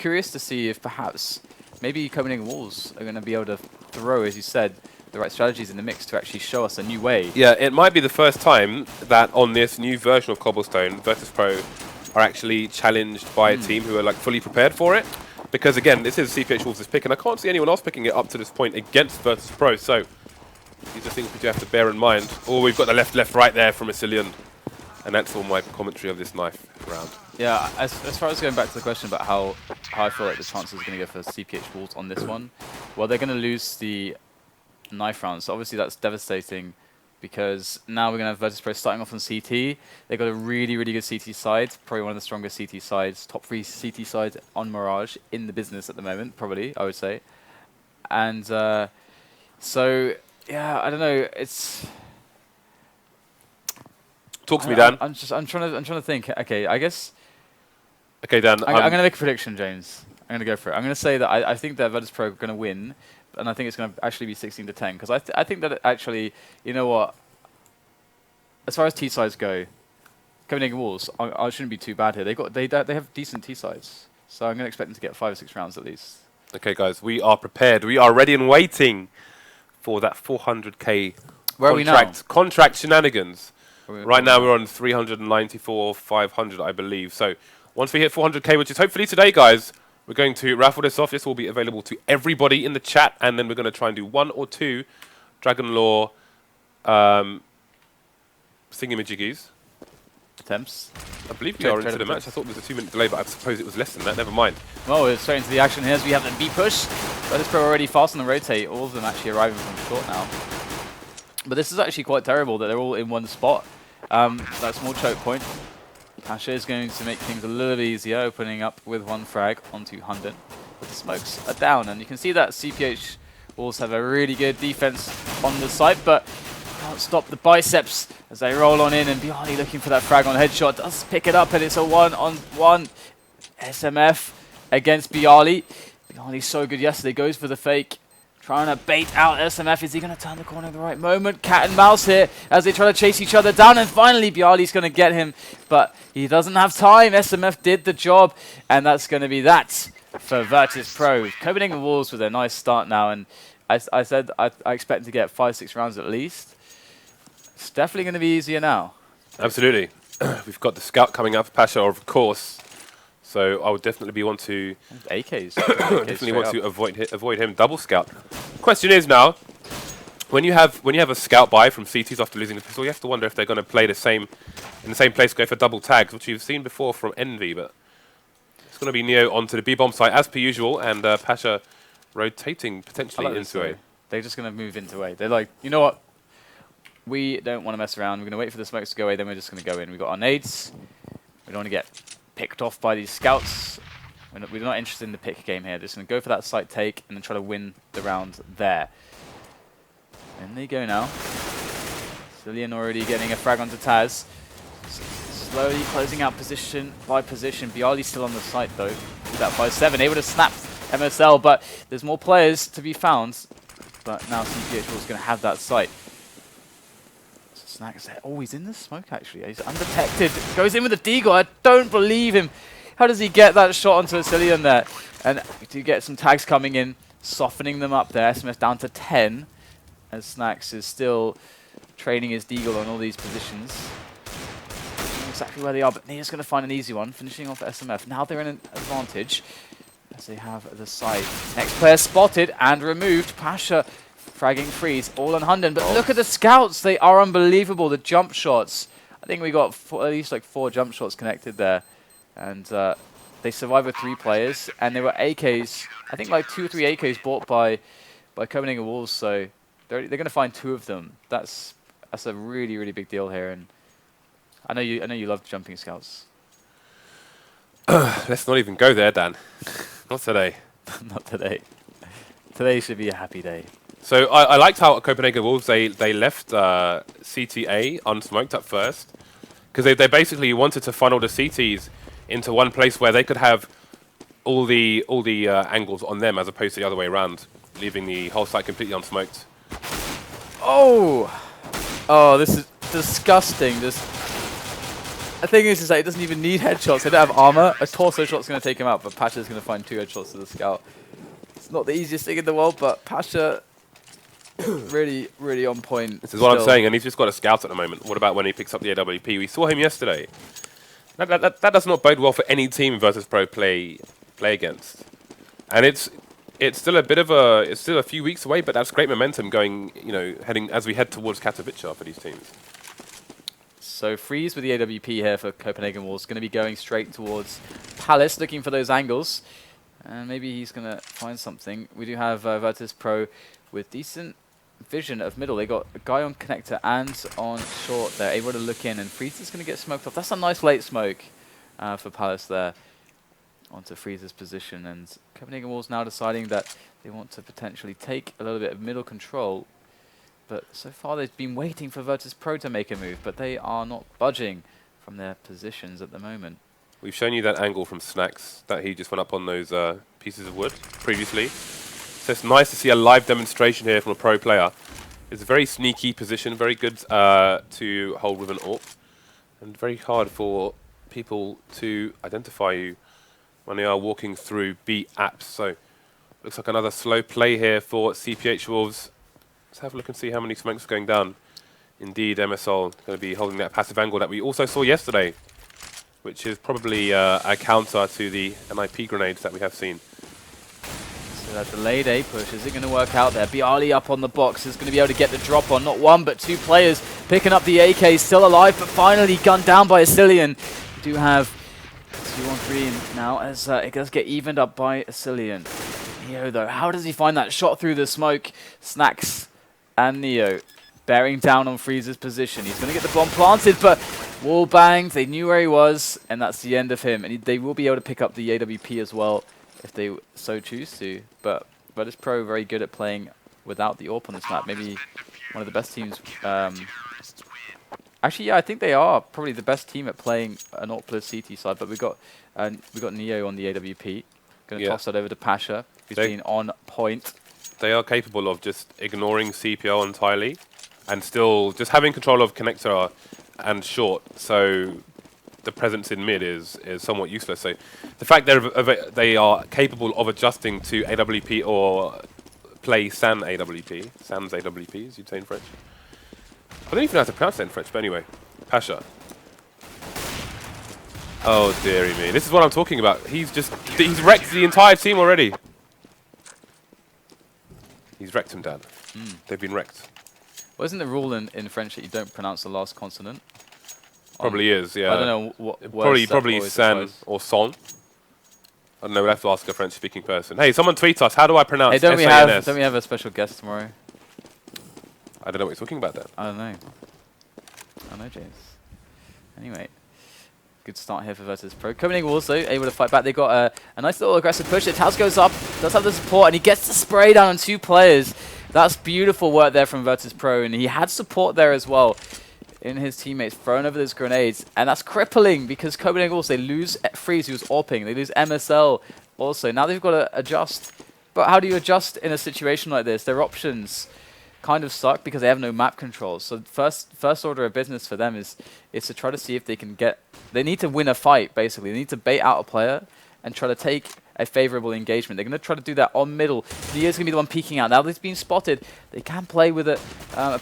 curious to see if perhaps maybe Copenhagen Wolves are going to be able to throw, as you said, the right strategies in the mix to actually show us a new way. Yeah, it might be the first time that on this new version of Cobblestone, Virtus.Pro are actually challenged by a team who are like fully prepared for it. Because again, this is CPH Wolves' pick, and I can't see anyone else picking it up to this point against Virtus.Pro. So these are things we do have to bear in mind. Oh, we've got the left right there from Asilian. And that's all my commentary of this knife round. Yeah, as far as going back to the question about how I feel like the chances are going to go for CPH Wolves on this one, well, they're going to lose the knife round. So obviously that's devastating because now we're going to have Virtus.Pro starting off on CT. They've got a really, really good CT side, probably one of the strongest CT sides, top 3 CT sides on Mirage in the business at the moment, probably, I would say. And so, yeah, I don't know, it's... Talk to me, Dan. I'm trying to think. Okay, I guess. Okay, Dan. I'm going to make a prediction, James. I'm going to go for it. I'm going to say that I think that Virtus.Pro are going to win, and I think it's going to actually be 16-10 because I think that actually, you know what? As far as T sides go, Copenhagen Wolves, I shouldn't be too bad here. They have decent T sides, so I'm going to expect them to get 5 or 6 rounds at least. Okay, guys, we are prepared. We are ready and waiting for that 400k Where contract shenanigans. Right now we're on 394, 500, I believe. So once we hit 400k, which is hopefully today, guys, we're going to raffle this off. This will be available to everybody in the chat, and then we're going to try and do 1 or 2 Dragon Lore thingamajiggies. Attempts. I believe we are into the match. I thought there was a 2-minute delay, but I suppose it was less than that. Never mind. Well, we're straight into the action here as we have the B push. Virtus.Pro already fast on the rotate. All of them actually arriving from short now. But this is actually quite terrible that they're all in one spot. That small choke point. Pasha is going to make things a little bit easier, opening up with 1 frag onto Hunden. But the smokes are down, and you can see that CPH Wolves have a really good defense on the site, but can't stop the biceps as they roll on in, and Biani looking for that frag on headshot. Does pick it up, and it's a 1-on-1 SMF against Biali. Biali's so good yesterday, goes for the fake. Trying to bait out SMF. Is he going to turn the corner at the right moment? Cat and mouse here as they try to chase each other down. And finally, Biali's going to get him. But he doesn't have time. SMF did the job. And that's going to be that for Virtus.Pro. Copenhagen Wolves with a nice start now. And I said I expect to get 5, 6 rounds at least. It's definitely going to be easier now. Absolutely. We've got the scout coming up, Pasha, of course. So I would definitely want to AKs. definitely want to avoid him. Double scout. Question is now, when you have a scout buy from CTs after losing the pistol, you have to wonder if they're going to play in the same place, go for double tags, which you've seen before from Envy. But it's going to be Neo onto the B bomb site as per usual, and Pasha rotating potentially into A. They're just going to move into A. They're like, you know what? We don't want to mess around. We're going to wait for the smokes to go away, then we're just going to go in. We've got our nades. We don't want to get picked off by these scouts. We're not interested in the pick game here. Just going to go for that site take and then try to win the round there. In they go now. Cillian already getting a frag onto Taz. Slowly closing out position by position. Biali's still on the site though. With that 5-7, able to snap MSL, but there's more players to be found. But now CPH is going to have that site. Snacks there. Oh, he's in the smoke actually. He's undetected. Goes in with a deagle. I don't believe him. How does he get that shot onto Cillian there? And to get some tags coming in, softening them up there. SMF down to 10. As Snacks is still training his deagle on all these positions. Exactly where they are, but Nia's going to find an easy one, finishing off SMF. Now they're in an advantage as they have the side. Next player spotted and removed. Pasha fragging freeze, all on Hunden. But look at the scouts. They are unbelievable. The jump shots. I think we got at least like 4 jump shots connected there. And they survived with 3 players. And there were AKs, I think like 2 or 3 AKs bought by Copenhagen Wolves. So they're going to find 2 of them. That's a really, really big deal here. And I know you love jumping scouts. Let's not even go there, Dan. Not today. Not today. Today should be a happy day. So I liked how Copenhagen Wolves, they left CTA unsmoked at first. Because they basically wanted to funnel the CTs into one place where they could have all the angles on them as opposed to the other way around, leaving the whole site completely unsmoked. Oh! Oh, this is disgusting. The thing is that he doesn't even need headshots. They don't have armor. A torso shot's going to take him out, but Pasha's going to find 2 headshots to the scout. It's not the easiest thing in the world, but Pasha really, really on point. This is what I'm saying, and he's just got a scout at the moment. What about when he picks up the AWP? We saw him yesterday. That does not bode well for any team Virtus.Pro play against. And it's still a bit of it's still a few weeks away, but that's great momentum going, heading as we head towards Katowice for these teams. So Freeze with the AWP here for Copenhagen Wolves, going to be going straight towards Palace, looking for those angles. And maybe he's going to find something. We do have Virtus.Pro with decent vision of middle. They got a guy on connector and on short. They're able to look in, and Freeze is going to get smoked off. That's a nice late smoke for Palace there onto Freeze's position. And Copenhagen Wolves now deciding that they want to potentially take a little bit of middle control. But so far they've been waiting for Virtus.Pro to make a move, but they are not budging from their positions at the moment. We've shown you that angle from Snacks that he just went up on those pieces of wood previously. So it's nice to see a live demonstration here from a pro player. It's a very sneaky position, very good to hold with an AWP, and very hard for people to identify you when they are walking through B apps. So looks like another slow play here for CPH Wolves. Let's have a look and see how many smokes are going down. Indeed, MSL going to be holding that passive angle that we also saw yesterday, which is probably a counter to the NIP grenades that we have seen. So that delayed A push, is it going to work out there? Bialy up on the box is going to be able to get the drop on. Not one, but 2 players picking up the AK, still alive, but finally gunned down by Asilian. We do have 2 on 3 now as it does get evened up by Asilian. Neo though, how does he find that shot through the smoke? Snacks and Neo bearing down on Freeze's position. He's going to get the bomb planted, but wall banged. They knew where he was, and that's the end of him. And they will be able to pick up the AWP as well if they so choose to. But Virtus.Pro very good at playing without the AWP on this map. Maybe one of the best teams. Actually, yeah, I think they are probably the best team at playing an AWP-less CT side. But we got Neo on the AWP. Going to toss that over to Pasha, who's been on point. They are capable of just ignoring CPL entirely and still just having control of connector and short. So the presence in mid is somewhat useless. So the fact they are capable of adjusting to AWP or play Sans AWP, as you'd say in French. I don't even know how to pronounce that in French, but anyway, Pasha. Oh dearie me, this is what I'm talking about. He's wrecked the entire team already. He's wrecked him, Dad. They've been wrecked. Well, isn't the rule in French that you don't pronounce the last consonant? Probably is, yeah. I don't know what probably san or son. I don't know, we'll have to ask a French-speaking person. Hey, someone tweet us, how do I pronounce Hey, don't we have a special guest tomorrow? I don't know what you're talking about, Dad. I don't know. I know, James. Anyway. Good start here for Virtus.Pro. Copenhagen also able to fight back. They got a nice little aggressive push. Taz goes up, does have the support, and he gets the spray down on 2 players. That's beautiful work there from Virtus.Pro, and he had support there as well in his teammates throwing over those grenades, and that's crippling because Copenhagen also, they lose Freeze, who's AWPing, they lose MSL also. Now they've got to adjust. But how do you adjust in a situation like this? Their options kind of suck because they have no map controls. So first order of business for them is to try to see if they can get. They need to win a fight basically. They need to bait out a player and try to take a favorable engagement. They're going to try to do that on middle. Neo's going to be the one peeking out. Now that he's been spotted, they can play with a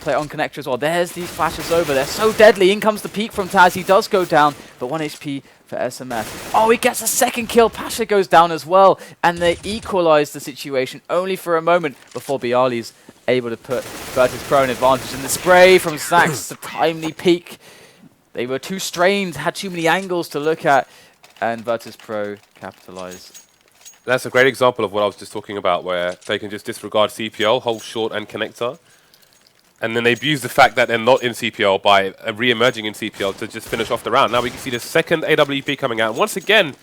player on connector as well. There's these flashes over. They're so deadly. In comes the peek from Taz. He does go down, but 1 HP for SMF. Oh, he gets a second kill. Pasha goes down as well, and they equalize the situation only for a moment before Bialy's able to put Virtus.Pro in advantage. And the spray from Snacks, the timely peek. They were too strained, had too many angles to look at, and Virtus.Pro capitalized. That's a great example of what I was just talking about, where they can just disregard CPL, hold short and connector, and then they abuse the fact that they're not in CPL by re-emerging in CPL to just finish off the round. Now we can see the second AWP coming out. And once again,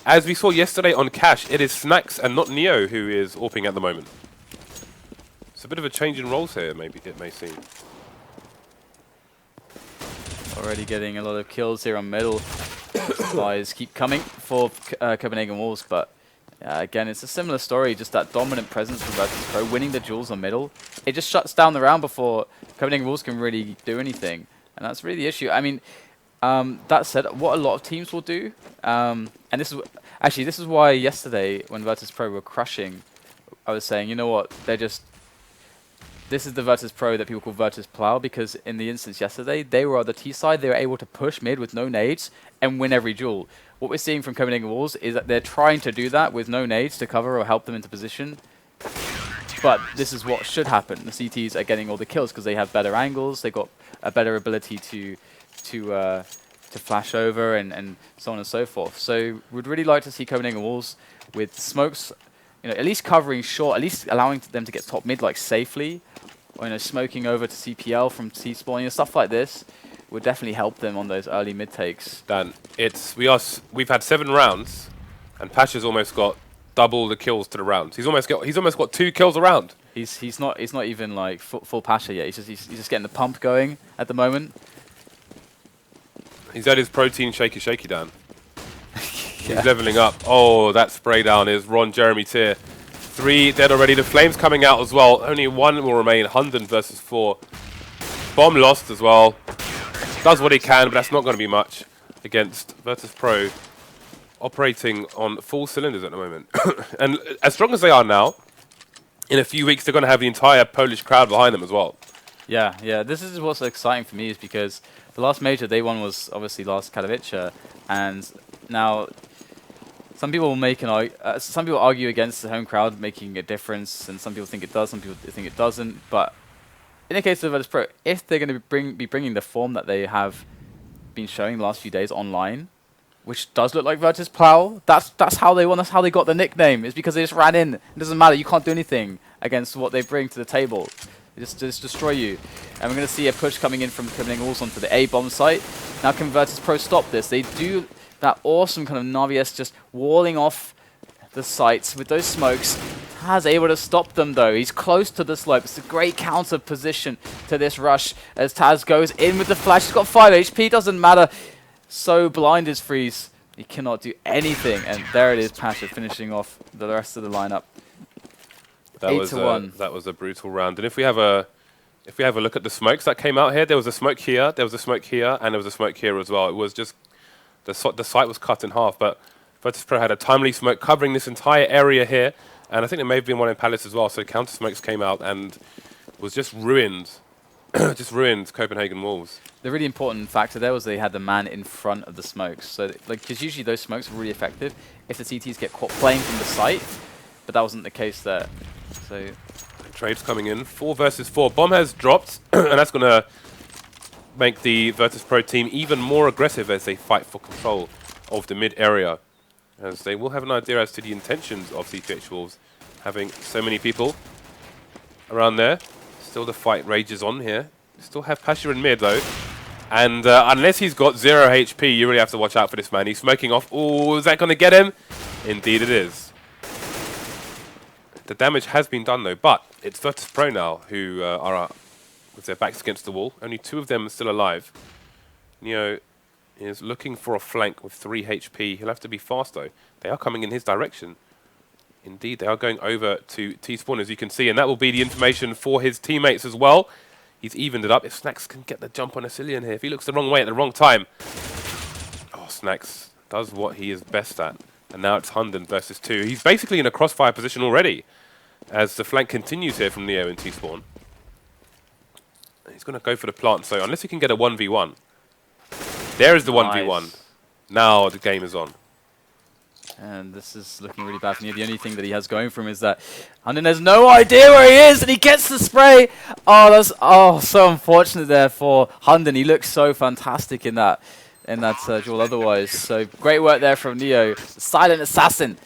as we saw yesterday on Cash, it is Snacks and not Neo who is AWPing at the moment. It's a bit of a change in roles here, maybe it may seem. Already getting a lot of kills here on middle. Supplies keep coming for Copenhagen Wolves, but again, it's a similar story, just that dominant presence from Virtus.Pro, winning the duels on middle. It just shuts down the round before Copenhagen Wolves can really do anything, and that's really the issue. I mean, That said, what a lot of teams will do, and this is actually this is why yesterday when Virtus.Pro were crushing, I was saying, you know what, this is the Virtus.Pro that people call Virtus.Plow, because in the instance yesterday, they were on the T side, they were able to push mid with no nades and win every duel. What we're seeing from Copenhagen Wolves is that they're trying to do that with no nades to cover or help them into position. But this is what should happen. The CTs are getting all the kills because they have better angles, they got a better ability to flash over and so on and so forth. So we'd really like to see Copenhagen Wolves with smokes, you know, at least covering short, at least allowing them to get top mid like safely, or, you know, smoking over to CPL from T-spawn, you know, stuff like this would definitely help them on those early mid takes. Dan, we've had 7 rounds, and Pasha's almost got double the kills to the rounds. He's almost got 2 kills a round. He's not even like full Pasha yet. He's just getting the pump going at the moment. He's had his protein shaky Dan. He's leveling up. Oh, that spray down is Ron Jeremy tier. 3 dead already. The flames coming out as well. Only 1 will remain. Hunden versus 4. Bomb lost as well. Does what he can, but that's not going to be much against Virtus.Pro, operating on full cylinders at the moment. And as strong as they are now, in a few weeks they're going to have the entire Polish crowd behind them as well. Yeah. This is what's exciting for me, is because the last major they won was obviously last Katowice, and now some people will make some people argue against the home crowd making a difference, and some people think it does, some people think it doesn't. But in the case of Virtus.Pro, if they're going to be bringing the form that they have been showing the last few days online, which does look like Virtus.Plow, that's how they won. That's how they got the nickname. It's because they just ran in. It doesn't matter. You can't do anything against what they bring to the table. They just destroy you. And we're going to see a push coming in from Copenhagen Wolves onto the A bomb site. Now can Virtus.Pro stop this? They do that awesome kind of Navi-esque just walling off the sites with those smokes. Taz able to stop them though. He's close to the slope. It's a great counter position to this rush as Taz goes in with the flash. He's got 5 HP. Doesn't matter. So blind is Freeze. He cannot do anything. And there it is, Pasha finishing off the rest of the lineup. That 8-1. That was a brutal round. And if we have a look at the smokes that came out here, there was a smoke here, there was a smoke here, and there was a smoke here as well. It was just the site was cut in half, but Virtus.Pro had a timely smoke covering this entire area here, and I think there may have been one in Palace as well. So counter smokes came out and was just ruined, just ruined Copenhagen Wolves. The really important factor there was they had the man in front of the smokes. So like, because usually those smokes are really effective if the CTs get caught playing from the site, but that wasn't the case there. So trades coming in, 4 versus 4. Bomb has dropped, and that's going to make the Virtus.Pro team even more aggressive as they fight for control of the mid area, as they will have an idea as to the intentions of CPH Wolves, having so many people around there. Still the fight rages on here. Still have Pasha in mid though, and unless he's got 0 HP, you really have to watch out for this man. He's smoking off. Oh, is that going to get him? Indeed it is. The damage has been done though, but it's Virtus.Pro now who are with their backs against the wall. Only 2 of them are still alive. Neo is looking for a flank with 3 HP. He'll have to be fast though. They are coming in his direction. Indeed, they are going over to T-spawn, as you can see, and that will be the information for his teammates as well. He's evened it up. If Snacks can get the jump on Asilian here, if he looks the wrong way at the wrong time. Oh, Snacks does what he is best at. And now it's Hunden versus 2. He's basically in a crossfire position already, as the flank continues here from Neo and T-spawn. He's going to go for the plant, so unless he can get a 1v1. There is the 1v1. Now the game is on. And this is looking really bad for Neo. The only thing that he has going for him is that Hunden has no idea where he is, and he gets the spray. Oh, that's so unfortunate there for Hunden. He looks so fantastic in that duel otherwise. So great work there from Neo. Silent assassin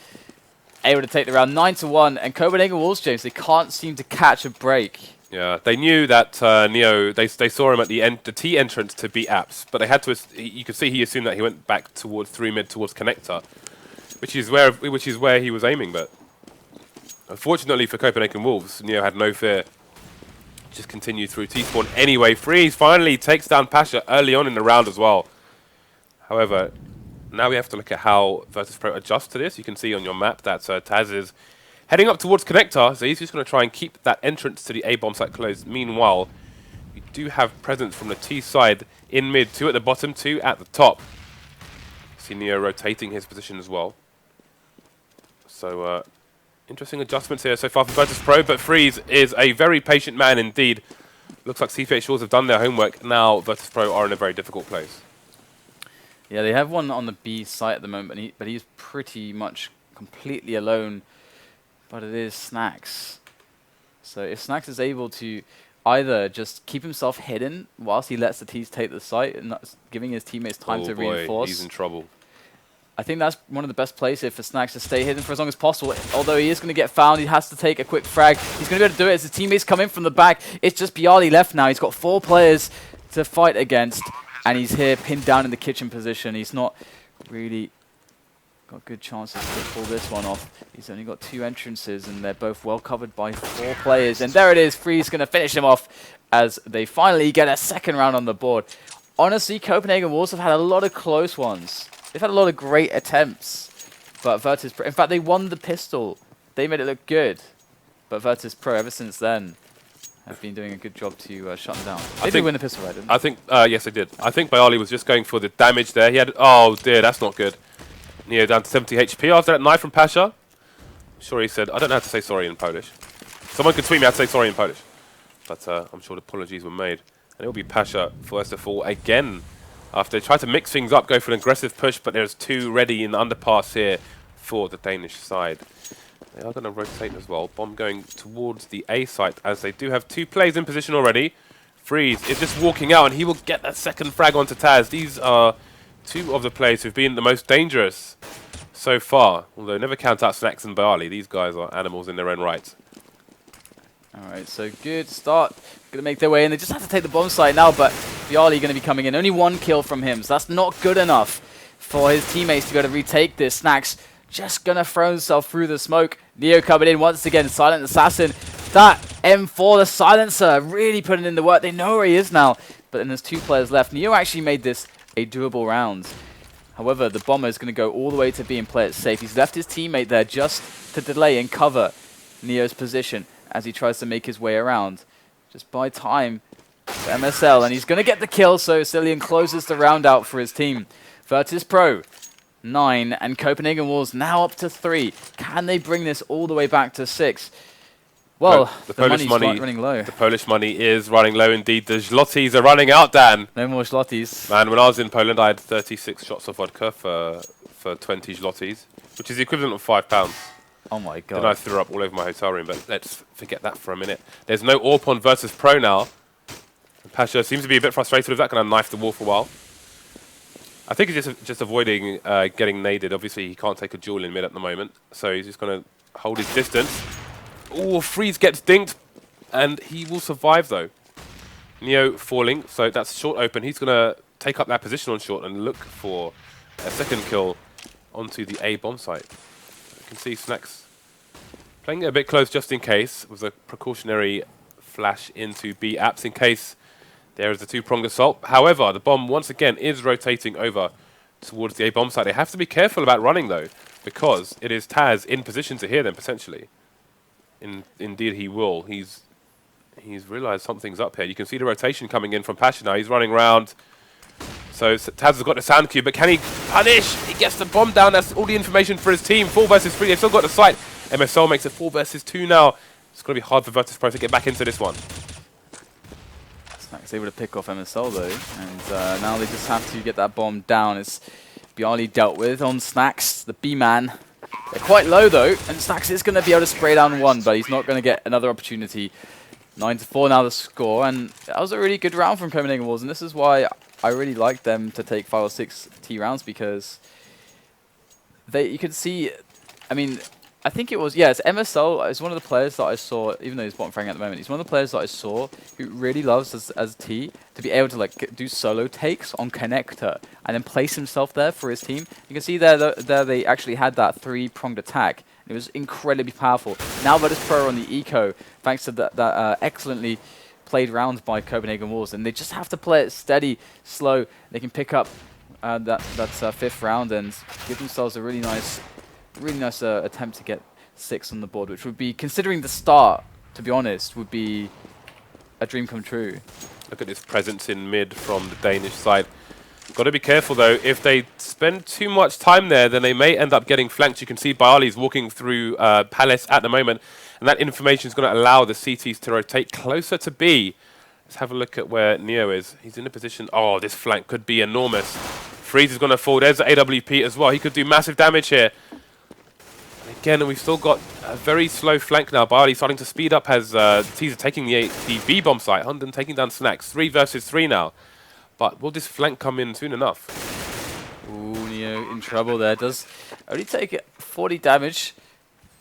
able to take the round 9-1, and Copenhagen Wolves, James, they can't seem to catch a break. Yeah, they knew that Neo, they saw him at the T entrance to beat Apps, but they had to, you could see he assumed that he went back towards 3 mid towards Connector, which is where he was aiming, but unfortunately for Copenhagen Wolves, Neo had no fear. Just continued through T-spawn anyway. Freeze finally takes down Pasha early on in the round as well. However, now we have to look at how Virtus.Pro adjusts to this. You can see on your map that Taz is heading up towards Connector, so he's just going to try and keep that entrance to the A-bomb site closed. Meanwhile, we do have presence from the T side in mid, 2 at the bottom, 2 at the top. See Neo rotating his position as well. So, interesting adjustments here so far from Virtus.Pro, but Freeze is a very patient man indeed. Looks like CPH Shores have done their homework. Now Virtus.Pro are in a very difficult place. Yeah, they have one on the B site at the moment, but he's pretty much completely alone. But it is Snacks. So if Snacks is able to either just keep himself hidden whilst he lets the T's take the site and not giving his teammates time to reinforce. He's in trouble. I think that's one of the best plays here for Snacks to stay hidden for as long as possible. Although he is going to get found, he has to take a quick frag. He's going to be able to do it as his teammates come in from the back. It's just Bialy left now. He's got 4 players to fight against, and he's here pinned down in the kitchen position. He's not really got good chances to pull this one off. He's only got 2 entrances, and they're both well covered by 4 players. And there it is. Freeze going to finish him off as they finally get a second round on the board. Honestly, Copenhagen Wolves have had a lot of close ones. They've had a lot of great attempts, but Virtus.Pro, in fact, they won the pistol. They made it look good, but Virtus.Pro, ever since then, have been doing a good job to shut them down. They did win the pistol, right? Didn't they? I think, yes, they did. I think Bialy was just going for the damage there. He had, oh dear, that's not good. Neo down to 70 HP after that knife from Pasha. I'm sure he said, I don't know how to say sorry in Polish. Someone could tweet me how to say sorry in Polish, but I'm sure the apologies were made. And it will be Pasha first to fall again. After they try to mix things up, go for an aggressive push, but there's 2 ready in the underpass here for the Danish side. They are going to rotate as well. Bomb going towards the A site as they do have 2 players in position already. Freeze is just walking out and he will get that second frag onto Taz. These are 2 of the players who've been the most dangerous so far. Although never count out Snacks and Bialy. These guys are animals in their own right. Alright, so good start. Going to make their way in. They just have to take the bomb site now, but Bialy going to be coming in. Only 1 kill from him, so that's not good enough for his teammates to be able to retake this. Snacks just going to throw himself through the smoke. Neo coming in once again. Silent Assassin. That M4, the silencer, really putting in the work. They know where he is now, but then there's 2 players left. Neo actually made this a doable round. However, the bomber is going to go all the way to B and play it safe. He's left his teammate there just to delay and cover Neo's position as he tries to make his way around. Just buy time for MSL, and he's going to get the kill, so Cillian closes the round out for his team. Virtus.Pro, 9, and Copenhagen Wolves now up to 3. Can they bring this all the way back to 6? Well, the Polish money running low. The Polish money is running low indeed. The zlotys are running out, Dan. No more zlotys. Man, when I was in Poland, I had 36 shots of vodka for 20 zlotys, which is the equivalent of £5. Oh my god. Then I threw up all over my hotel room, but let's forget that for a minute. There's no AWP on Virtus.Pro now. Pasha seems to be a bit frustrated with that, going to knife the wall for a while. I think he's just avoiding getting naded. Obviously, he can't take a duel in mid at the moment, so he's just going to hold his distance. Oh, Freeze gets dinked, and he will survive, though. Neo falling, so that's short open. He's going to take up that position on short and look for a second kill onto the A bomb site. You can see Snacks playing it a bit close just in case, with a precautionary flash into B apps in case there is a 2-pronged assault. However, the bomb once again is rotating over towards the A bomb site. They have to be careful about running though, because it is Taz in position to hear them potentially. Indeed he will. He's realised something's up here. You can see the rotation coming in from Pasha now. He's running around. So Taz has got the sound cue, but can he punish? He gets the bomb down. That's all the information for his team. 4 versus 3. They've still got the site. MSL makes it 4 versus 2 now. It's going to be hard for Virtus.Pro to get back into this one. Snacks able to pick off MSL though, and now they just have to get that bomb down. It's Bialy dealt with on Snacks, the B-man. They're quite low though, and Snacks is going to be able to spray down 1, but he's not going to get another opportunity. 9-4 now the score, and that was a really good round from Copenhagen Wolves, and this is why I really like them to take 5 or 6 T rounds, because you could see, I mean, I think it was, yes, MSL is one of the players that I saw, even though he's bottom fragging at the moment, he's one of the players that I saw who really loves as T to be able to like do solo takes on connector and then place himself there for his team. You can see there they actually had that 3-pronged attack. It was incredibly powerful. Now Virtus.Pro on the eco, thanks to that excellently played round by Copenhagen Wolves, and they just have to play it steady, slow. They can pick up that 5th round and give themselves a really nice attempt to get 6 on the board, which would be, considering the start, to be honest, would be a dream come true. Look at this presence in mid from the Danish side. Got to be careful though. If they spend too much time there, then they may end up getting flanked. You can see Bialy's walking through Palace at the moment, and that information is going to allow the CTs to rotate closer to B. Let's have a look at where Neo is. He's in a position. Oh, this flank could be enormous. Freeze is going to fall. There's the AWP as well. He could do massive damage here. And again, we've still got a very slow flank now. Bialy starting to speed up as T's are taking the B bomb site. Hunden taking down Snacks. 3 versus 3 now. But will this flank come in soon enough? Ooh, Neo in trouble there. Does only take 40 damage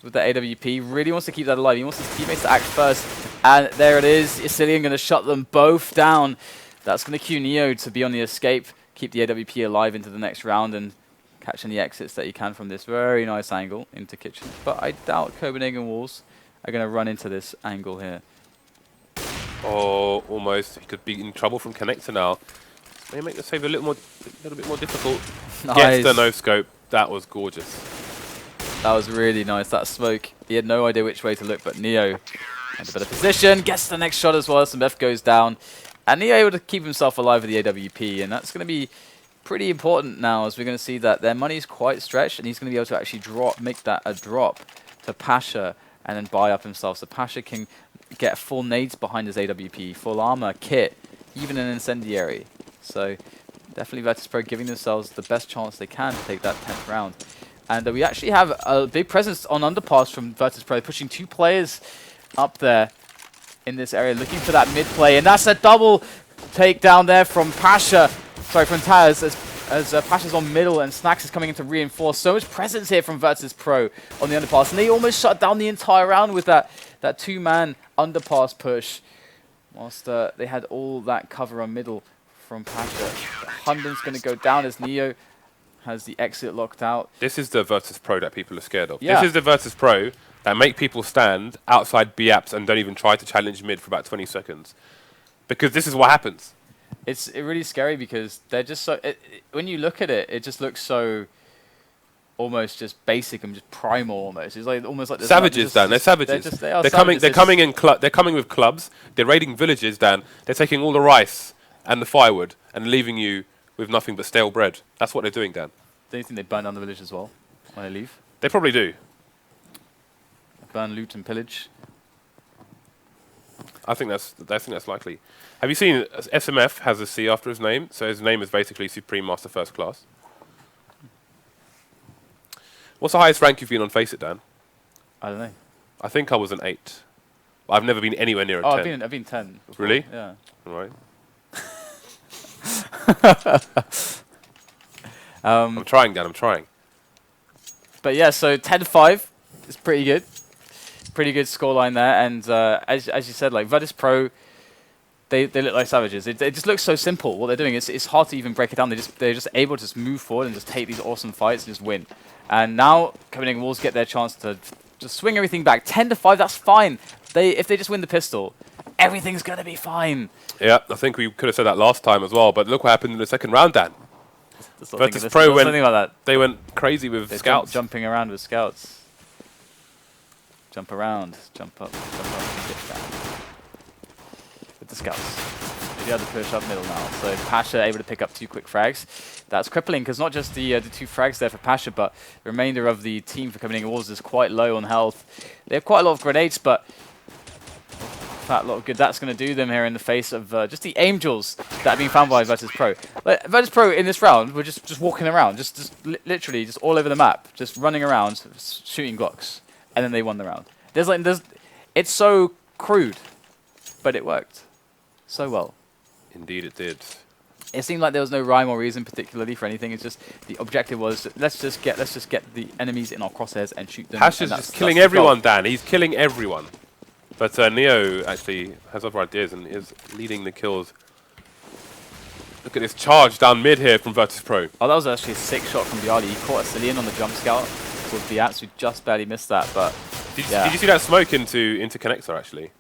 with the AWP. Really wants to keep that alive. He wants his teammates to act first. And there it is. Ysilian going to shut them both down. That's going to cue Neo to be on the escape. Keep the AWP alive into the next round and catch any exits that he can from this very nice angle into kitchen. But I doubt Copenhagen Wolves are going to run into this angle here. Oh, almost. He could be in trouble from connector now. May make the save a little bit more difficult. Nice. Gets the no scope. That was gorgeous. That was really nice. That smoke. He had no idea which way to look, but Neo had a better position. Gets the next shot as well. Some goes down, and Neo able to keep himself alive with the AWP, and that's going to be pretty important now, as we're going to see that their money's quite stretched, and he's going to be able to actually make that a drop to Pasha, and then buy up himself. So Pasha can get full nades behind his AWP, full armor, kit, even an incendiary. So definitely Virtus.Pro giving themselves the best chance they can to take that 10th round. And we actually have a big presence on underpass from Virtus.Pro, pushing 2 players up there in this area, looking for that mid play. And that's a double takedown there from Pasha, sorry, from Taz, as Pasha's on middle and Snacks is coming in to reinforce. So much presence here from Virtus.Pro on the underpass. And they almost shut down the entire round with that 2-man underpass push, whilst they had all that cover on middle from Pasha. Hunden's going to go down as Neo has the exit locked out. This is the Virtus.Pro that people are scared of. Yeah. This is the Virtus.Pro that make people stand outside B apps and don't even try to challenge mid for about 20 seconds. Because this is what happens. It's really scary because they're just so... when you look at it, it just looks so almost just basic and just primal almost. It's like almost like... Savages, Dan. They're savages. They're coming with clubs. They're raiding villages, Dan. They're taking all the rice and the firewood and leaving you with nothing but stale bread. That's what they're doing, Dan. Do you think they burn down the village as well when they leave? They probably do. Burn, loot, and pillage. I think that's likely. Have you seen SMF has a C after his name? So his name is basically Supreme Master First Class. What's the highest rank you've been on Faceit, Dan? I don't know. I think I was an 8. I've never been anywhere near a 10. I've been 10 before. Really? Yeah. All right. I'm trying, Dan. I'm trying. But yeah, so 10-5 is pretty good. Pretty good scoreline there. And as you said, like Virtus.Pro, they look like savages. It just looks so simple. What they're doing it's hard to even break it down. They're just able to just move forward and just take these awesome fights and just win. And now Copenhagen Wolves get their chance to just swing everything back. 10-5, that's fine. If they just win the pistol, everything's gonna be fine. Yeah, I think we could have said that last time as well. But look what happened in the second round, Dan. Virtus.Pro went crazy with scouts. Jumping around with scouts. Jump around, jump up, and dip down. With the scouts. They have to push up middle now. So Pasha able to pick up 2 quick frags. That's crippling because not just the 2 frags there for Pasha, but the remainder of the team for Copenhagen Wolves is quite low on health. They have quite a lot of grenades, but a lot of good that's going to do them here in the face of just the angels that are being found by Virtus.Pro. Like, Virtus.Pro in this round were just walking around, literally just all over the map, just running around, shooting Glocks, and then they won the round. It's so crude, but it worked so well. Indeed, it did. It seemed like there was no rhyme or reason particularly for anything. It's just the objective was let's just get the enemies in our crosshairs and shoot them. Pasha's just killing everyone, Dan. He's killing everyone. But Neo actually has other ideas and is leading the kills. Look at this charge down mid here from Virtus.Pro. Oh, that was actually a sick shot from Bialy. He caught Ysilian on the jump scout towards the Ats, who just barely missed that. But did you see that smoke into connector actually?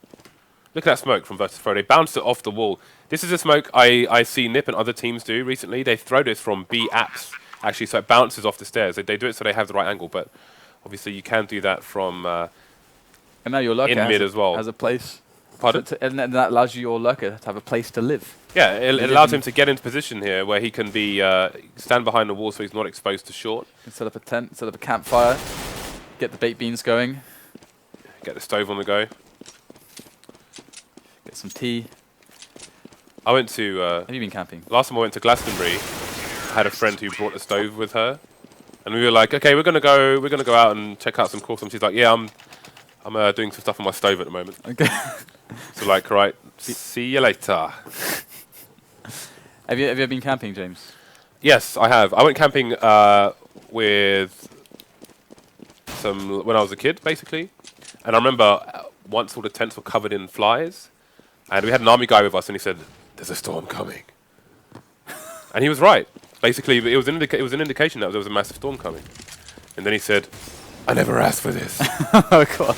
Look at that smoke from Virtus.Pro. They bounced it off the wall. This is a smoke I see Nip and other teams do recently. They throw this from B apps actually, so it bounces off the stairs. They do it so they have the right angle, but obviously you can do that from and now your luck in mid as well. Has a place Pardon? And then that allows you, your lurker, to have a place to live. Yeah, it allows him to get into position here where he can be stand behind the wall so he's not exposed to short. Set up a tent, set up a campfire, get the baked beans going. Get the stove on the go. Get some tea. I went to... Have you been camping? Last time I went to Glastonbury, I had a friend who brought a stove with her. And we were like, okay, we're gonna go out and check out some course. And she's like, yeah, I'm doing some stuff on my stove at the moment. Okay. So like, right, see you later. Have you ever been camping, James? Yes, I have. I went camping with when I was a kid, basically. And I remember once all the tents were covered in flies, and we had an army guy with us, and he said, "There's a storm coming," and he was right. Basically, it was an indication that there was a massive storm coming. And then he said, "I never asked for this." Oh God.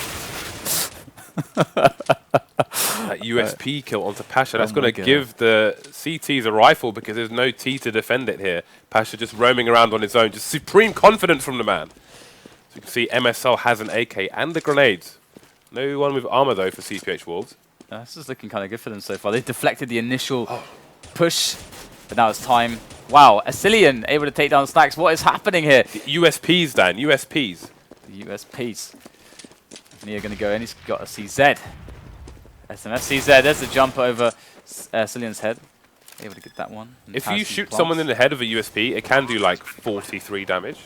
That USP kill onto Pasha. That's going to give the CTs a rifle because there's no T to defend it here. Pasha just roaming around on his own. Just supreme confidence from the man. So you can see MSL has an AK and the grenades. No one with armor though for CPH Wolves. This is looking kind of good for them so far. They deflected the initial push, but now it's time. Wow, Asilian able to take down Snacks. What is happening here? The USPs, Dan. USPs. The USPs. Nia going to go in. He's got a CZ. SMF CZ. There's the jump over Asilian's head. Able to get that one. If you shoot someone in the head of a USP, it can do like 43 damage.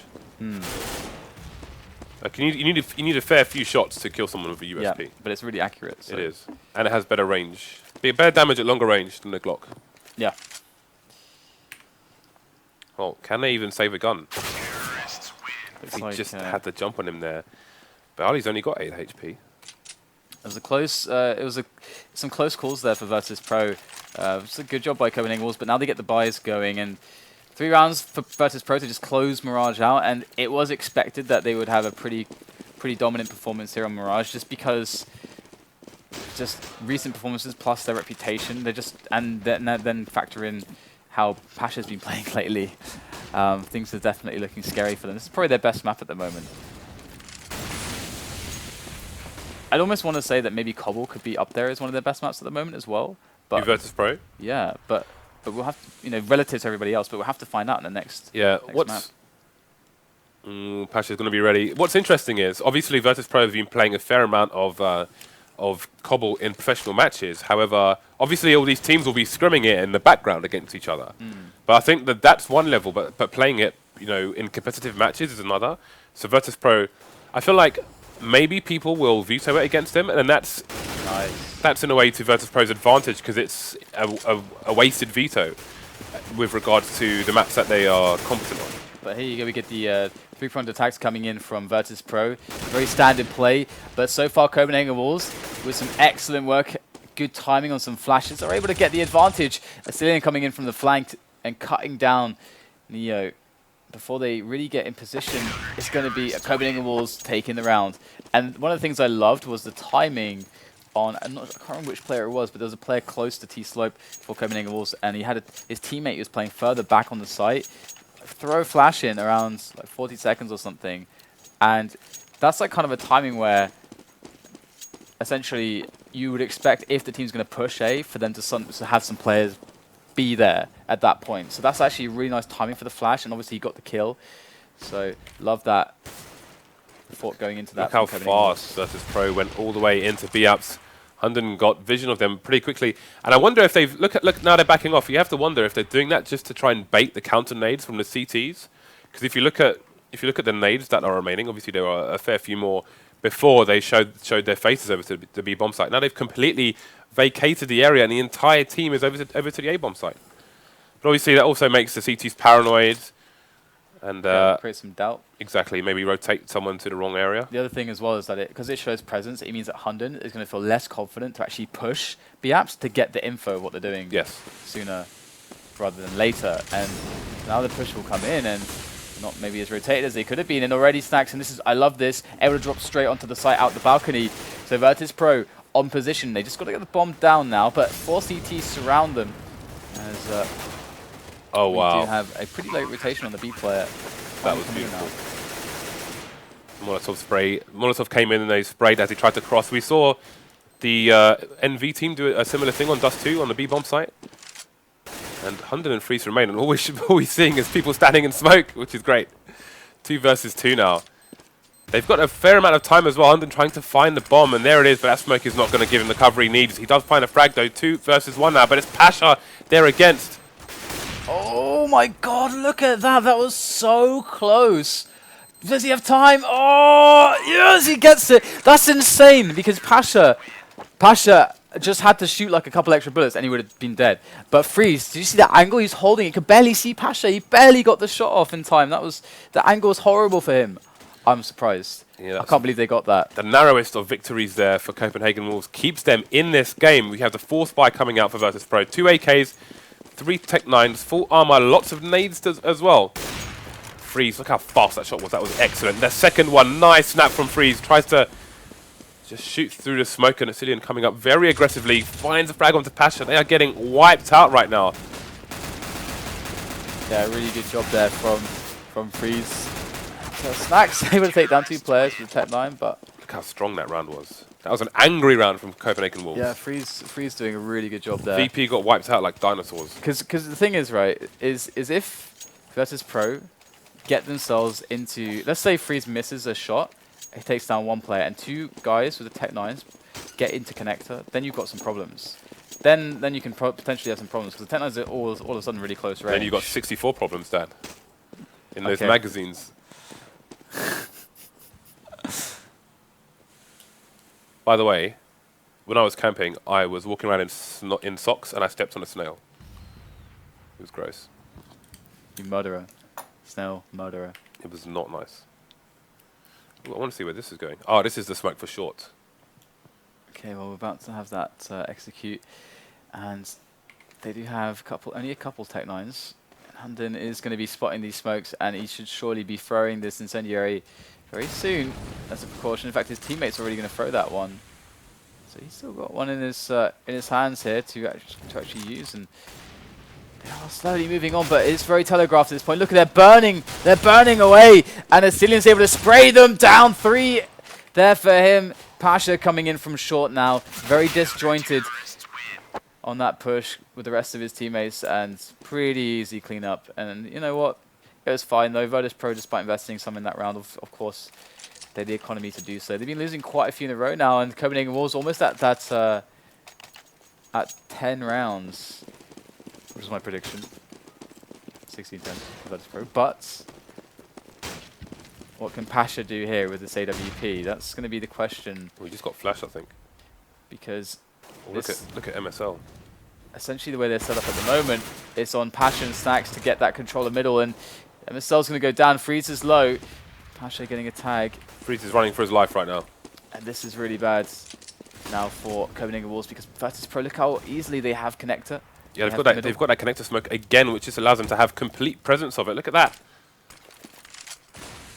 Like you need a fair few shots to kill someone with a USP. Yeah, but it's really accurate. So. It is, and it has better range. Better damage at longer range than the Glock. Yeah. Well, can they even save a gun? He like, just had the jump on him there. But Ali's only got 8 HP. It was a close. It was some close calls there for Virtus.Pro. It's a good job by Copenhagen Wolves, but now they get the buys going, and 3 rounds for Virtus.Pro to just close Mirage out. And it was expected that they would have a pretty dominant performance here on Mirage, just because just recent performances plus their reputation. They just then factor in how Pasha's been playing lately. Things are definitely looking scary for them. This is probably their best map at the moment. I'd almost want to say that maybe Cobble could be up there as one of their best maps at the moment as well. But Virtus.Pro? Yeah, but we'll have to, relative to everybody else, but we'll have to find out in the next map. Pasha's going to be ready. What's interesting is, obviously Virtus.Pro have been playing a fair amount of Cobble in professional matches. However, obviously all these teams will be scrimming it in the background against each other. But I think that that's one level, but playing it, in competitive matches is another. So Virtus.Pro, I feel like maybe people will veto it against them, and that's that's in a way to Virtus.Pro's advantage because it's a wasted veto with regards to the maps that they are competent on. But here you go, we get the 3-pronged attacks coming in from Virtus.Pro. Very standard play, but so far Copenhagen Wolves with some excellent work, good timing on some flashes, are able to get the advantage. Asilian coming in from the flank and cutting down Neo. Before they really get in position, it's going to be a Copenhagen Wolves taking the round. And one of the things I loved was the timing on, I can't remember which player it was, but there was a player close to T-Slope for Copenhagen Wolves, and he had his teammate who was playing further back on the site, throw flash in around like 40 seconds or something. And that's like kind of a timing where essentially you would expect, if the team's going to push A, for them to have some players be there at that point. So that's actually really nice timing for the flash, and obviously he got the kill. So love that thought going into that. Look how fast Virtus.Pro went all the way into B-ups. Hunden got vision of them pretty quickly, and I wonder if they've look now they're backing off. You have to wonder if they're doing that just to try and bait the counter nades from the CTs. Because if you look at the nades that are remaining, obviously there are a fair few more before they showed their faces over to the B bomb site. Now they've completely vacated the area, and the entire team is over to the A bomb site. But obviously that also makes the CTs paranoid, and create some doubt. Exactly, maybe rotate someone to the wrong area. The other thing as well is that because it shows presence, it means that Hunden is going to feel less confident to actually push B-apps to get the info of what they're doing sooner rather than later. And now the push will come in and not maybe as rotated as they could have been. And already Snacks, and I love this, able to drop straight onto the site out the balcony. So Virtus.Pro on position. They just got to get the bomb down now, but 4 CTs surround them. As oh wow! We do have a pretty late rotation on the B player. That was beautiful. Molotov spray. Molotov came in and they sprayed as he tried to cross. We saw The NV team do a similar thing on Dust 2 on the B-bomb site. And Hunden and Freeze remain, and all we're seeing is people standing in smoke, which is great. 2 versus 2 now. They've got a fair amount of time as well. Hunden trying to find the bomb, and there it is, but that smoke is not going to give him the cover he needs. He does find a frag though, 2 versus 1 now, but it's Pasha there against. Oh my god, look at that. That was so close. Does he have time? Oh, yes, he gets it. That's insane because Pasha just had to shoot like a couple extra bullets and he would have been dead. But Freeze, did you see that angle he's holding? He could barely see Pasha. He barely got the shot off in time. The angle was horrible for him. I'm surprised. Yeah, I can't believe they got that. The narrowest of victories there for Copenhagen Wolves keeps them in this game. We have the 4th buy coming out for Virtus.Pro. 2 AKs, 3 Tech 9s, full armor, lots of nades as well. Freeze, look how fast that shot was. That was excellent. The second one, nice snap from Freeze. Tries to just shoot through the smoke, and Asilian coming up very aggressively. Finds a frag onto Pasha. They are getting wiped out right now. Yeah, really good job there from Freeze. So Snacks able to take down 2 players with Tech 9, but look how strong that round was. That was an angry round from Copenhagen Wolves. Yeah, Freeze doing a really good job there. VP got wiped out like dinosaurs. Because the thing is, right, is if Virtus.Pro get themselves into, let's say Freeze misses a shot, he takes down 1 player, and 2 guys with the Tech 9s get into connector, then you've got some problems. Then you can potentially have some problems, because the Tech 9s are all of a sudden really close range. Then you've got 64 problems, Dan, in those magazines. By the way, when I was camping, I was walking around in socks and I stepped on a snail. It was gross. You murderer. Snail murderer. It was not nice. I want to see where this is going. Oh, this is the smoke for short. Okay, well, we're about to have that execute. And they do have only a couple Tech 9s. Hunden is going to be spotting these smokes, and he should surely be throwing this incendiary very soon as a precaution. In fact, his teammate's already going to throw that one. So he's still got one in his hands here to actually use, and they are slowly moving on, but it's very telegraphed at this point. Look at they're burning away, and Asilian's able to spray them down. 3 there for him. Pasha coming in from short now, very disjointed on that push with the rest of his teammates, and pretty easy cleanup. And you know what? It was fine though. Virtus.Pro, despite investing some in that round, of course, they had the economy to do so. They've been losing quite a few in a row now, and Copenhagen Wolves almost at 10 rounds, which is my prediction. 16-10 for Virtus.Pro. But what can Pasha do here with this AWP? That's going to be the question. We just got flash, I think. Because look at MSL. Essentially, the way they're set up at the moment is on Pasha and Snacks to get that controller middle, and MSL's going to go down. Freeze is low. Pasha getting a tag. Freeze is running for his life right now. And this is really bad now for Copenhagen Wolves, because Virtus.Pro, look how easily they have connector. Yeah, they've got that connector smoke again, which just allows them to have complete presence of it. Look at that.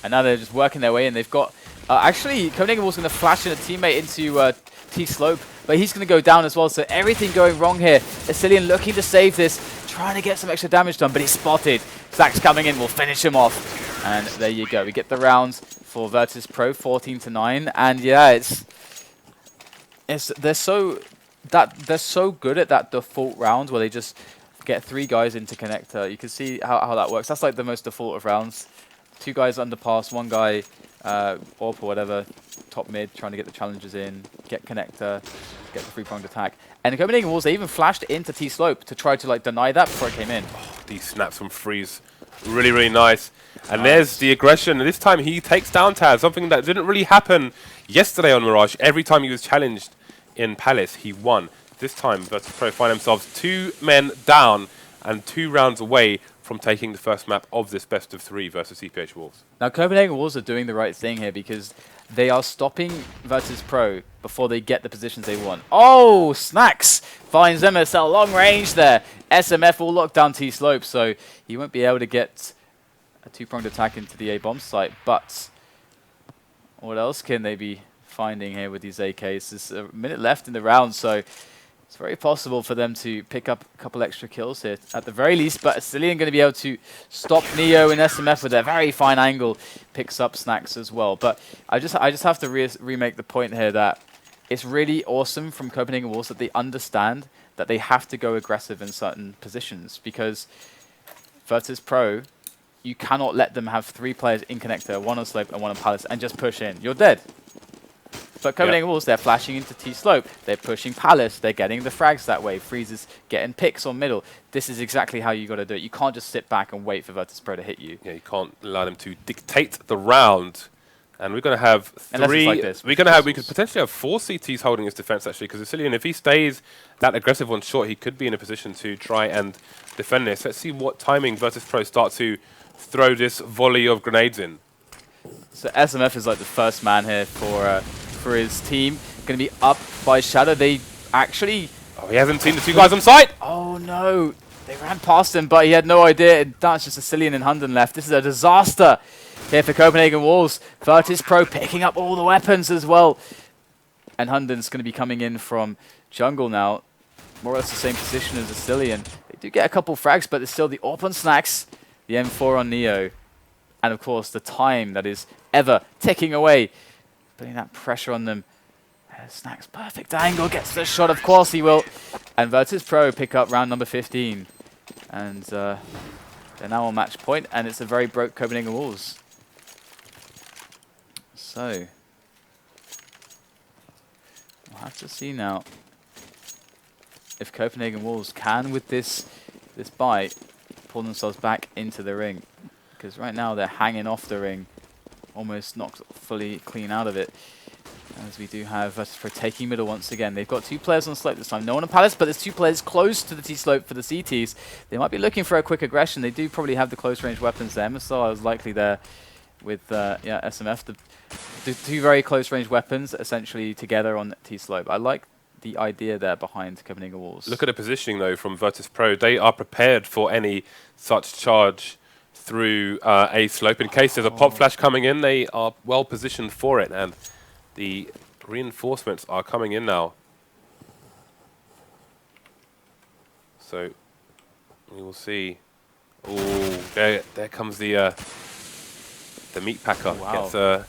And now they're just working their way in. They've got actually Copenhagen Wolves going to flash in a teammate into T Slope, but he's going to go down as well. So everything going wrong here. Asilian looking to save this, trying to get some extra damage done, but he's spotted. Zach's coming in, will finish him off. And there you go. We get the rounds for Virtus.Pro, 14-9. And yeah, they're so good at that default round where they just get 3 guys into connector. You can see how that works. That's like the most default of rounds. 2 guys underpass, 1 guy AWP or whatever, top mid, trying to get the challenges in, get connector, get the 3-pronged attack. And the Copenhagen Wolves, they even flashed into T-Slope to try to like deny that before it came in. Oh, these snaps from Freeze, really, really nice. And there's the aggression. This time he takes down Taz, something that didn't really happen yesterday on Mirage. Every time he was challenged in Palace, he won. This time, Virtus.Pro find themselves 2 men down and 2 rounds away from taking the first map of this best of 3 versus CPH Wolves. Now, Copenhagen Wolves are doing the right thing here because they are stopping Virtus.Pro before they get the positions they want. Oh, Snacks finds MSL long range there. SMF will lock down T-Slope, so he won't be able to get a 2-pronged attack into the A-bomb site. But what else can they be finding here with these AKs? There's a minute left in the round, so it's very possible for them to pick up a couple extra kills here at the very least, but Asilian going to be able to stop Neo and SMF with a very fine angle. Picks up Snacks as well. But I just have to remake the point here that it's really awesome from Copenhagen Wolves that they understand that they have to go aggressive in certain positions, because Virtus.Pro, you cannot let them have 3 players in connector, 1 on slope and 1 on palace, and just push in. You're dead. But Copenhagen Wolves, they're flashing into T-slope, they're pushing palace, they're getting the frags that way, Freeze is getting picks on middle. This is exactly how you got to do it. You can't just sit back and wait for Virtus.Pro to hit you. Yeah, you can't allow them to dictate the round. And we're going to have 3. Like this, we could potentially have 4 CTs holding his defense, actually, because Vasilian, if he stays that aggressive on short, he could be in a position to try and defend this. Let's see what timing Virtus.Pro start to throw this volley of grenades in. So SMF is like the first man here for his team. Going to be up by Shadow. They actually... Oh, he hasn't seen the 2 guys on site! Oh, no. They ran past him, but he had no idea. That's just Vasilian and Hunden left. This is a disaster here for Copenhagen Wolves. Virtus.Pro picking up all the weapons as well. And Hunden's going to be coming in from jungle now. More or less the same position as Vasilian. They do get a couple frags, but there's still the AWP on Snacks, the M4 on Neo, and of course the time that is ever ticking away. Putting that pressure on them. Snacks perfect angle, gets the shot, of course he will. And Virtus.Pro pick up round number 15. And they're now on match point, and it's a very broke Copenhagen Wolves. So, we'll have to see now if Copenhagen Wolves can, with this bite, pull themselves back into the ring. Because right now they're hanging off the ring, almost not fully clean out of it. As we do have Virtus.Pro taking middle once again. They've got 2 players on slope this time. No one on palace, but there's 2 players close to the T-slope for the CTs. They might be looking for a quick aggression. They do probably have the close range weapons there. MSL is likely there with SMF. The 2 very close range weapons essentially together on T-slope. I like the idea there behind Copenhagen Wolves. Look at the positioning though from Virtus.Pro. They are prepared for any such charge through A slope. In case there's a pop flash coming in, they are well positioned for it, and the reinforcements are coming in now. So we will see. Oh, there comes the meat packer. Wow. Gets a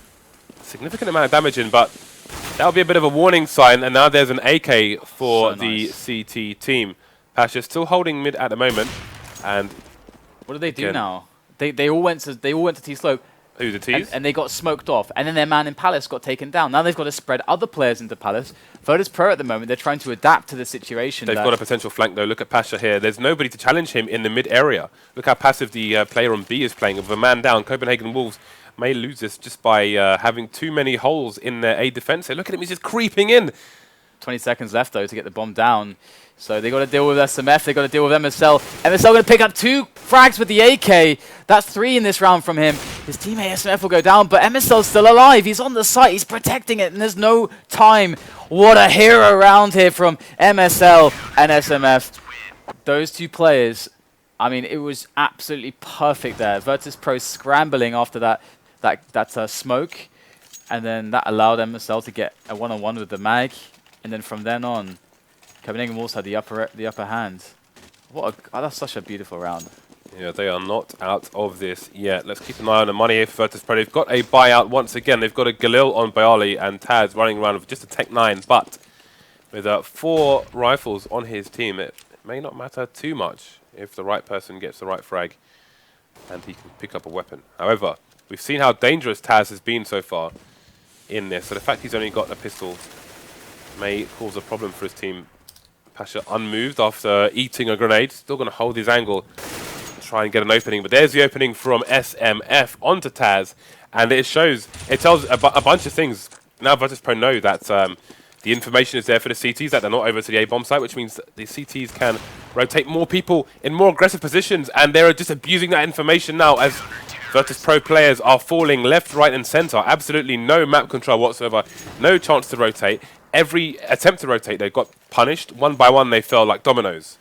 significant amount of damage in, but that'll be a bit of a warning sign. And now there's an AK for the CT team. Pasha still holding mid at the moment. And what do they do now? They all went to T-slope. Who, the T's? And they got smoked off. And then their man in Palace got taken down. Now they've got to spread other players into Palace. Virtus.Pro at the moment, they're trying to adapt to the situation. They've got a potential flank though. Look at Pasha here. There's nobody to challenge him in the mid area. Look how passive the player on B is playing. With a man down, Copenhagen Wolves may lose this just by having too many holes in their A defense. Hey, look at him, he's just creeping in. 20 seconds left though to get the bomb down. So they got to deal with SMF, they got to deal with MSL. MSL going to pick up 2 frags with the AK. That's 3 in this round from him. His teammate SMF will go down, but MSL's still alive. He's on the site, he's protecting it, and there's no time. What a hero round here from MSL and SMF. Those 2 players, I mean, it was absolutely perfect there. Virtus.Pro scrambling after that smoke, and then that allowed MSL to get a one-on-one with the mag, and then from then on, Copenhagen Wolves had the upper hand. That's such a beautiful round. Yeah, they are not out of this yet. Let's keep an eye on the money here for Virtus.Pro. They've got a buyout once again. They've got a Galil on Bayali and Taz running around with just a Tech 9, but with 4 rifles on his team, it may not matter too much if the right person gets the right frag and he can pick up a weapon. However, we've seen how dangerous Taz has been so far in this, so the fact he's only got a pistol may cause a problem for his team. Pasha unmoved after eating a grenade, still going to hold his angle, try and get an opening, but there's the opening from SMF onto Taz, and it tells a bunch of things. Now Virtus.Pro know that the information is there for the CTs, that they're not over to the A-bomb site, which means that the CTs can rotate more people in more aggressive positions, and they're just abusing that information now as Virtus.Pro players are falling left, right, and center. Absolutely no map control whatsoever, no chance to rotate. Every attempt to rotate, they got punished. One by one, they fell like dominoes.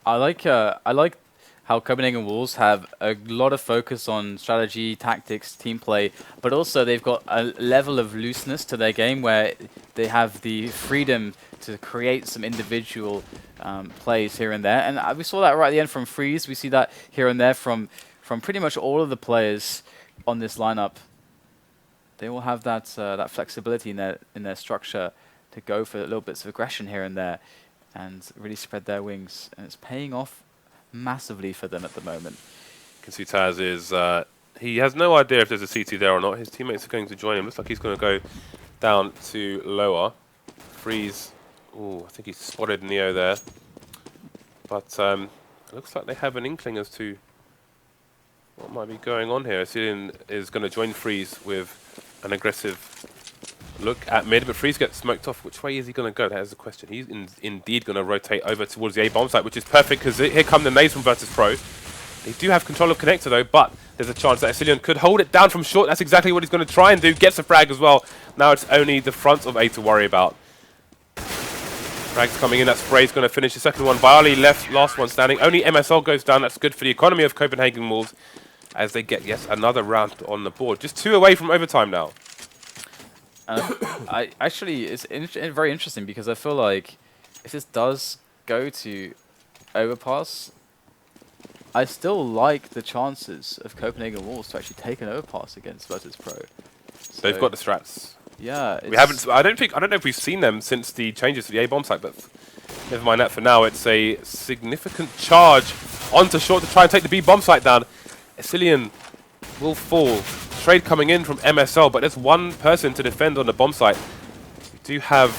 I like how Copenhagen Wolves have a lot of focus on strategy, tactics, team play, but also they've got a level of looseness to their game where they have the freedom to create some individual plays here and there. And we saw that right at the end from Freeze. We see that here and there from pretty much all of the players on this lineup. They will have that flexibility in their structure go for little bits of aggression here and there and really spread their wings. And it's paying off massively for them at the moment. You can see Taz is, he has no idea if there's a CT there or not. His teammates are going to join him. Looks like he's going to go down to lower. Freeze. Oh, I think he's spotted Neo there. But it looks like they have an inkling as to what might be going on here. Cillian is going to join Freeze with an aggressive look at mid, but Freeze gets smoked off. Which way is he going to go? That is the question. He's indeed going to rotate over towards the A bomb site, which is perfect because here come the nades from Virtus.Pro. They do have control of Connector though, but there's a chance that Cillian could hold it down from short. That's exactly what he's going to try and do. Gets a frag as well. Now it's only the front of A to worry about. Frags coming in. That Spray's going to finish the second one. Bialy left, last one standing. Only MSL goes down. That's good for the economy of Copenhagen Wolves as they get, yes, another round on the board. Just 2 away from overtime now. It's very interesting because I feel like if this does go to overpass, I still like the chances of Copenhagen Wolves to actually take an overpass against Virtus.Pro. So They've got the strats. Yeah, We haven't. I don't know if we've seen them since the changes to the A bomb site, but never mind that for now. It's a significant charge onto short to try and take the B bomb site down. Cillian will fall. Trade coming in from MSL, but there's one person to defend on the bomb site. We do have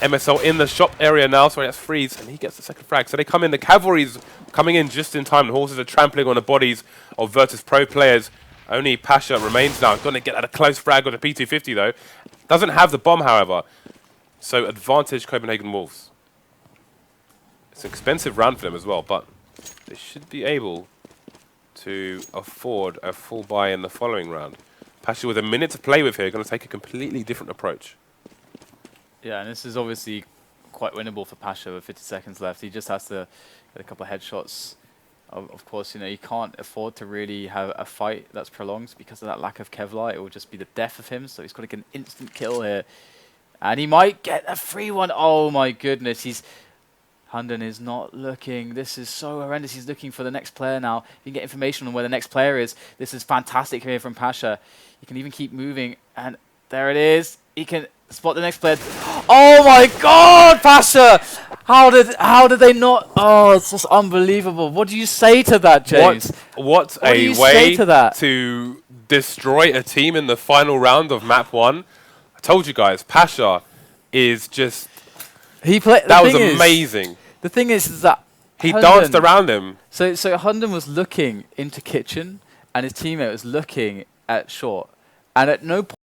MSL in the shop area now. Sorry, that's Freeze, and he gets the second frag. So they come in. The cavalry's coming in just in time. The horses are trampling on the bodies of Virtus.Pro players. Only Pasha remains now. Going to get at a close frag on the P250 though. Doesn't have the bomb, however. So advantage Copenhagen Wolves. It's an expensive round for them as well, but they should be able to afford a full buy in the following round. Pasha with a minute to play with here, going to take a completely different approach. Yeah, and this is obviously quite winnable for Pasha with 50 seconds left. He just has to get a couple of headshots. Of course, you know, you can't afford to really have a fight that's prolonged because of that lack of Kevlar. It will just be the death of him, so he's got to get an instant kill here. And he might get a free one. Oh my goodness, Hunden is not looking. This is so horrendous. He's looking for the next player now. You can get information on where the next player is. This is fantastic here from Pasha. He can even keep moving, and there it is. He can spot the next player. Oh my God, Pasha! How did they not? Oh, it's just unbelievable. What do you say to that, James? What a way to destroy a team in the final round of map 1. I told you guys, Pasha is just... That was amazing. The thing is that he danced around him. So Hunden was looking into kitchen, and his teammate was looking at short, and at no point